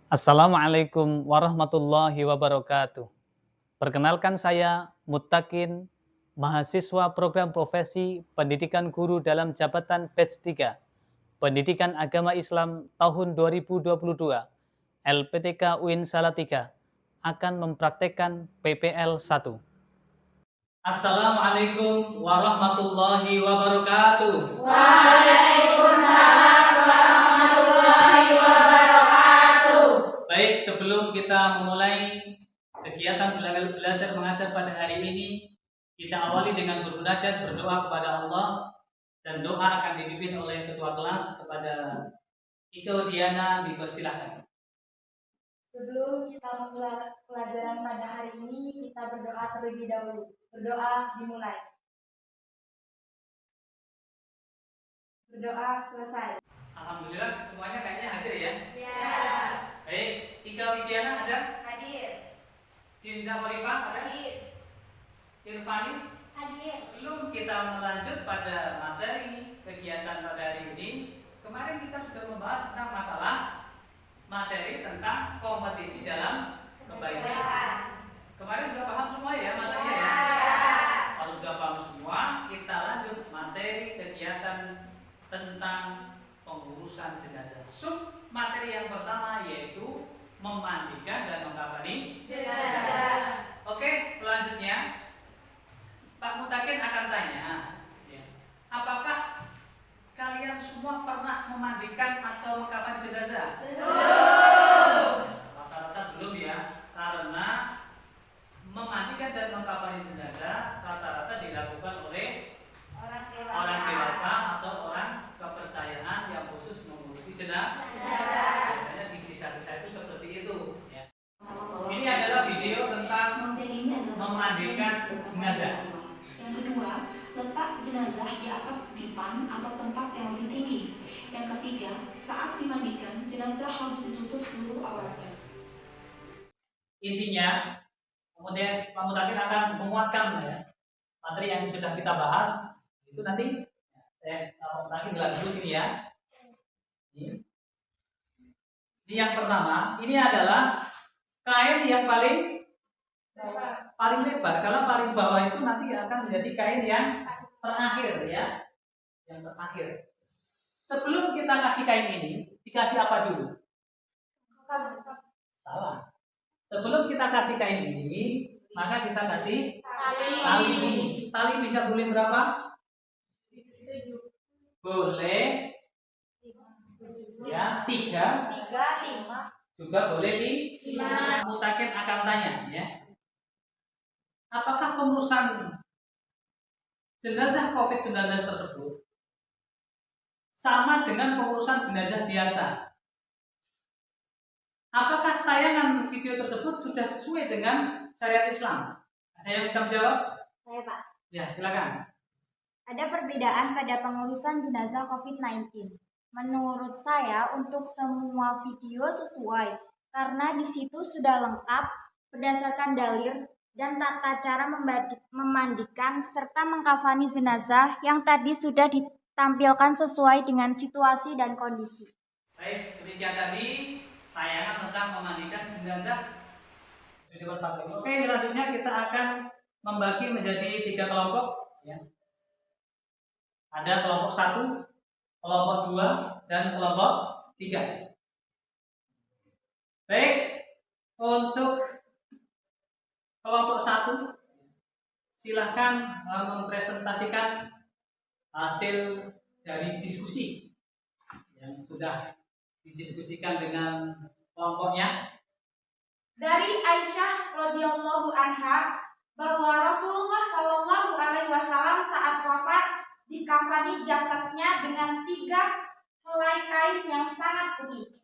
Assalamualaikum warahmatullahi wabarakatuh. Perkenalkan saya Muttaqin, mahasiswa program profesi Pendidikan Guru dalam Jabatan Batch 3, Pendidikan Agama Islam tahun 2022, LPTK UIN Salatiga, akan mempraktekkan PPL 1. Assalamualaikum warahmatullahi wabarakatuh. Waalaikumsalam warahmatullahi wabarakatuh. Baik, sebelum kita memulai kegiatan belajar mengajar pada hari ini, kita awali dengan bermunajat, berdoa kepada Allah, dan doa akan dipimpin oleh ketua kelas kepada Ika Diana. Dipersilahkan. Sebelum kita memulai pelajaran pada hari ini, kita berdoa terlebih dahulu. Berdoa dimulai. Berdoa selesai. Alhamdulillah semuanya kayaknya hadir ya. Ya. Baik, Ika Widiana ada? Hadir. Dinda Warifah ada? Hadir. Irfani? Hadir. Belum kita melanjut pada materi kegiatan pada hari ini. Kemarin kita sudah membahas tentang masalah materi tentang kompetisi dalam kebaikan. Kemarin sudah paham semua ya materinya ya? Kalau sudah paham semua, kita lanjut materi kegiatan tentang pengurusan jenazah. Sub materi yang pertama yaitu memandikan dan mengkafani jenazah. Oke, selanjutnya Pak Mutakin akan tanya, apakah kalian semua pernah memandikan atau mengkafani jenazah? Belum. Rata-rata belum ya, karena memandikan dan mengkafani jenazah rata-rata dilakukan oleh orang dewasa atau orang kepercayaan yang khusus mengurusi jenazah. Biasanya di desa-desa itu seperti itu. Ya. Ini adalah video tentang memandikan jenazah. Yang kedua, letak jenazah di atas dipan atau tempat yang lebih tinggi. Yang ketiga, saat dimandikan, jenazah harus ditutup seluruh auratnya. Intinya, kemudian Pak Mutakin akan menguatkan ya, materi yang sudah kita bahas. Itu nanti saya Pak Mutakin gelar dulu sini ya. Ini yang pertama, ini adalah kain yang paling lebar. Kalau paling bawah itu nanti akan menjadi kain yang terakhir ya, yang terakhir. Sebelum kita kasih kain ini, dikasih apa dulu? Salah. Sebelum kita kasih kain ini, maka kita kasih tali dulu. Tali bisa boleh berapa? Boleh ya 3, 5. juga boleh 5. Mutakin akan tanya ya. Apakah pengurusan jenazah COVID-19 tersebut sama dengan pengurusan jenazah biasa? Apakah tayangan video tersebut sudah sesuai dengan syariat Islam? Ada yang bisa menjawab? Saya, Pak. Ya, silakan. Ada perbedaan pada pengurusan jenazah COVID-19. Menurut saya untuk semua video sesuai karena di situ sudah lengkap berdasarkan dalil dan tata cara memandikan serta mengkafani jenazah yang tadi sudah ditampilkan sesuai dengan situasi dan kondisi. Baik, demikian tadi tayangan tentang memandikan jenazah. Oke, selanjutnya kita akan membagi menjadi 3 kelompok ya. Ada kelompok 1, kelompok 2, dan kelompok 3. Baik, untuk kelompok 1 silahkan mempresentasikan hasil dari diskusi yang sudah didiskusikan dengan kelompoknya. Dari Aisyah radhiyallahu anha bahwa Rasulullah Shallallahu alaihi wasallam saat wafat dikafani jasadnya dengan 3 helai kain yang sangat unik,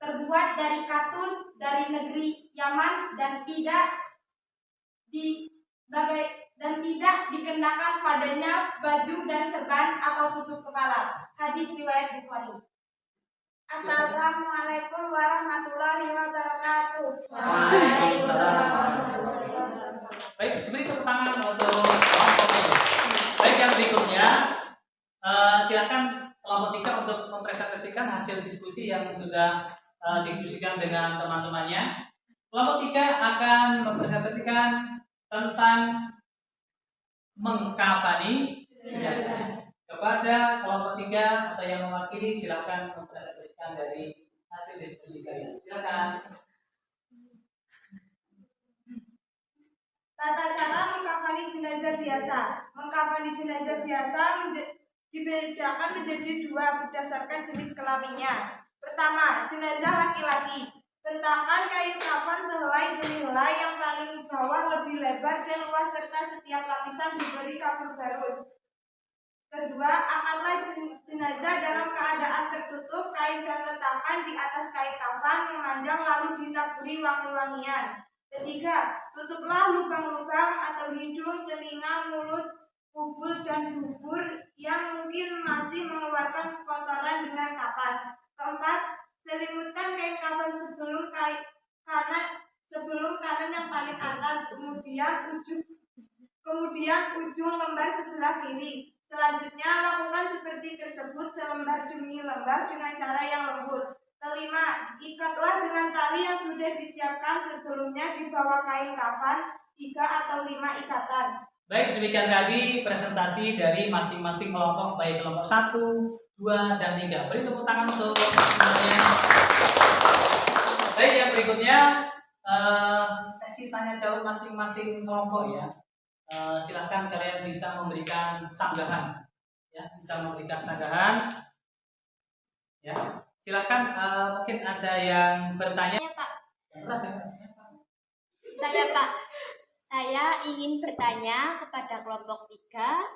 terbuat dari katun dari negeri Yaman dan tidak dikenakan padanya baju dan serban atau tutup kepala. Hadis riwayat Bukhari. Assalamualaikum warahmatullahi wabarakatuh. Baik, beri tepuk tangan untuk baik, yang berikutnya silakan kelompok 3 untuk mempresentasikan hasil diskusi yang sudah diskusikan dengan teman-temannya. Kelompok 3 akan mempresentasikan tentang mengkafani jenazah. Kepada kelompok 3 atau yang mewakili, silakan mempresentasikan dari hasil diskusi kalian. Silakan. Tata cara mengkafani jenazah biasa. Mengkafani jenazah biasa dibedakan menjadi 2 berdasarkan jenis kelaminnya. Pertama, jenazah laki-laki. Bentangkan kain kafan sehelai demi helai yang paling bawah lebih lebar dan luas serta setiap lapisan diberi kapur barus. Kedua, angkatlah jenazah dalam keadaan tertutup, kain dan letakkan di atas kain kafan memanjang lalu ditaburi wangi-wangian. Ketiga, tutuplah lubang-lubang atau hidung, telinga, mulut, kubul, dan dubur yang mungkin masih mengeluarkan kotoran dengan kapas. Keempat, selimutkan kain kafan sebelum kanan yang paling atas, kemudian ujung lembar sebelah kiri. Selanjutnya, lakukan seperti tersebut selembar demi lembar dengan cara yang lembut. Kelima, ikatlah dengan tali yang sudah disiapkan sebelumnya di bawah kain kafan 3 atau 5 ikatan. Baik, demikian tadi presentasi dari masing-masing kelompok, baik kelompok 1, 2, dan 3. Beri tepuk tangan untuk semuanya. Baik, yang berikutnya sesi tanya jawab masing-masing kelompok ya. Silahkan kalian bisa memberikan sanggahan, ya, bisa memberikan sanggahan. Ya, silahkan. Mungkin ada yang bertanya. Saya, Pak. Saya, Pak. Saya ingin bertanya kepada kelompok 3,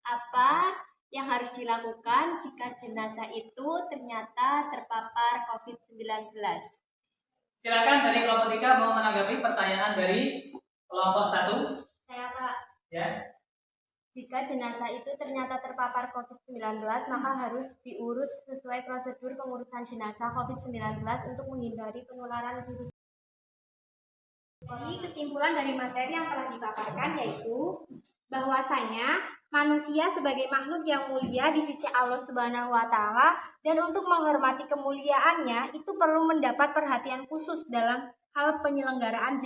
apa yang harus dilakukan jika jenazah itu ternyata terpapar COVID-19? Silakan dari kelompok 3 mau menanggapi pertanyaan dari kelompok 1. Saya, Pak. Ya. Jika jenazah itu ternyata terpapar COVID-19, maka harus diurus sesuai prosedur pengurusan jenazah COVID-19 untuk menghindari penularan virus. Jadi kesimpulan dari materi yang telah dipaparkan yaitu bahwasanya manusia sebagai makhluk yang mulia di sisi Allah Subhanahu wa taala dan untuk menghormati kemuliaannya itu perlu mendapat perhatian khusus dalam hal penyelenggaraan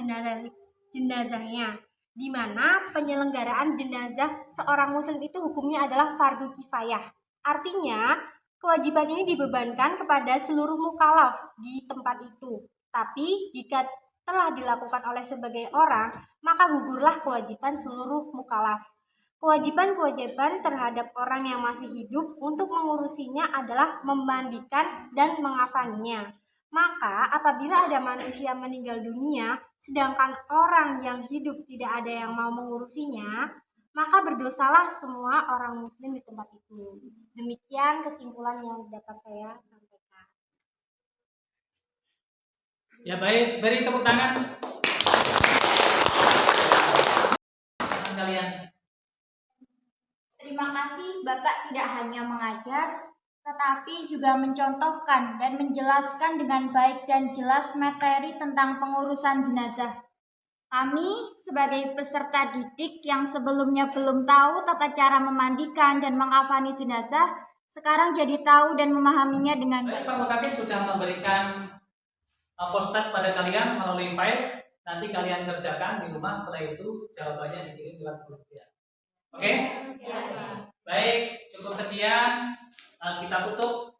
jenazahnya, di mana penyelenggaraan jenazah seorang muslim itu hukumnya adalah fardu kifayah. Artinya, kewajiban ini dibebankan kepada seluruh mukallaf di tempat itu. Tapi jika telah dilakukan oleh sebagai orang, maka gugurlah kewajiban seluruh mukallaf. Kewajiban-kewajiban terhadap orang yang masih hidup untuk mengurusinya adalah memandikan dan mengafaninya. Maka apabila ada manusia meninggal dunia, sedangkan orang yang hidup tidak ada yang mau mengurusinya, maka berdosalah semua orang muslim di tempat itu. Demikian kesimpulan yang dapat saya sampaikan. Ya baik, beri tepuk tangan kalian. Terima kasih Bapak tidak hanya mengajar, tetapi juga mencontohkan dan menjelaskan dengan baik dan jelas materi tentang pengurusan jenazah. Kami sebagai peserta didik yang sebelumnya belum tahu tata cara memandikan dan mengkafani jenazah, sekarang jadi tahu dan memahaminya dengan baik. baik. Pak Mutakin sudah memberikan post-test pada kalian melalui file. Nanti kalian kerjakan di rumah, setelah itu jawabannya dikirim lewat grup ya. Oke? Ya. Baik, cukup sekian. Kita tutup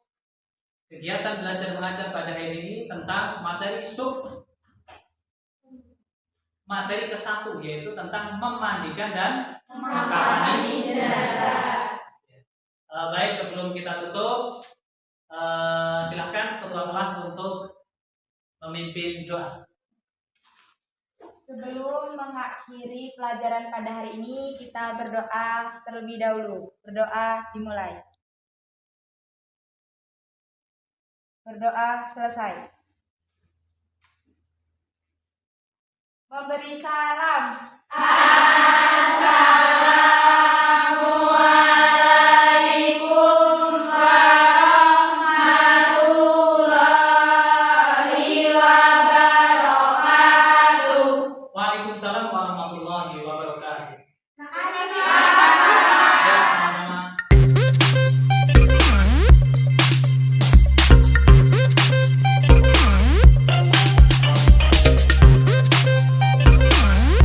kegiatan belajar mengajar pada hari ini tentang materi ke-1, yaitu tentang memandikan dan mengkafani jenazah. Baik, sebelum kita tutup, silakan ketua kelas untuk memimpin doa. Sebelum mengakhiri pelajaran pada hari ini, kita berdoa terlebih dahulu. Berdoa dimulai. Berdoa selesai. Memberi salam. Assalamualaikum.